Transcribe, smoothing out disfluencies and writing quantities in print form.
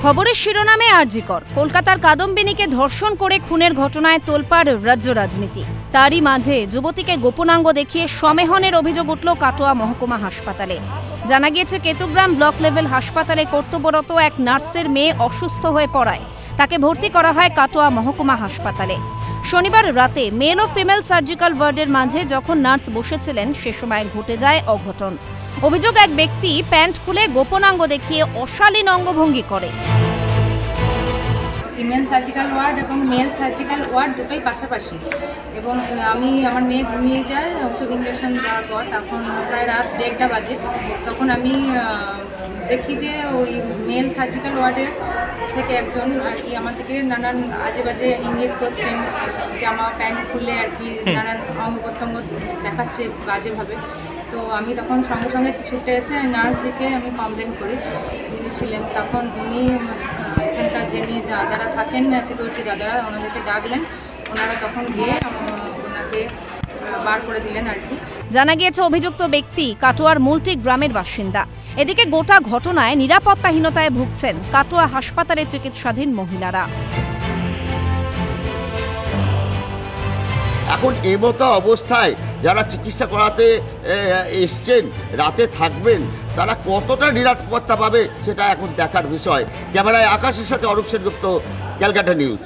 খবরের শিরোনামে আরজিকর, কলকাতার কাদম্বিনীকে ধর্ষণ করে খুনের ঘটনায় তোলপাড় রাজ্য রাজনীতি। তারই মাঝে যুবতীকে গোপনাঙ্গ দেখিয়ে সমেহনের অভিযোগ উঠল কাটোয়া মহকুমা হাসপাতালে। জানা গিয়েছে, কেতুগ্রাম ব্লক লেভেল হাসপাতালে কর্তব্যরত এক নার্সের মেয়ে অসুস্থ হয়ে পড়ায় তাকে ভর্তি করা হয় কাটোয়া মহকুমা হাসপাতালে। শনিবার রাতে মেল ও ফিমেল সার্জিক্যাল ওয়ার্ডের মাঝে যখন নার্স বসেছিলেন, সে সময় ঘটে যায় অঘটন। অভিযোগ, এক ব্যক্তি প্যান্ট খুলে গোপনাঙ্গ দেখিয়ে অশালীন অঙ্গভঙ্গি করে। ফিমেল সার্জিক্যাল ওয়ার্ড এবং মেল সার্জিক্যাল ওয়ার্ড দুটোই পাশাপাশি, এবং আমার মেয়ে ঘুমিয়ে যায় ওষুধ ইঞ্জেকশন দেওয়ার পর। তখন প্রায় রাত 1:30 বাজে। তখন আমি দেখি যে ওই মেল সার্জিক্যাল ওয়ার্ডের থেকে একজন আর কি আমার দিকে নানান আজে বাজে ইঙ্গিত করছেন, জামা প্যান্ট খুলে আর কি নানান অঙ্গ প্রত্যঙ্গ দেখাচ্ছে বাজেভাবে। তো আমি তখন সঙ্গে সঙ্গে ছুটে এসে নার্স দিকে আমি কমপ্লেন করি। যিনি ছিলেন তখন উনি এখানকার যিনি দাদারা থাকেন, সিকিউরিটি দাদারা, ওনাদেরকে ডাকলেন। ওনারা তখন গিয়ে ওনাকে বার করে দিলেন আর কি। জানা গিয়েছে, অভিযুক্ত ব্যক্তি কাটোয়ার মুলটি গ্রামের বাসিন্দা। এদিকে গোটা ঘটনায় নিরাপত্তাহীনতায় ভুগছেন কাটোয়া হাসপাতালে চিকিৎসাধীন মহিলারা। এখন এমতো অবস্থায় যারা চিকিৎসা করাতে এসছেন, রাতে থাকবেন, তারা কতটা নিরাপত্তা পাবে সেটা এখন দেখার বিষয়। ক্যামেরায় আকাশের সাথে অরূপ সেনগুপ্ত, ক্যালকাটা নিউজ।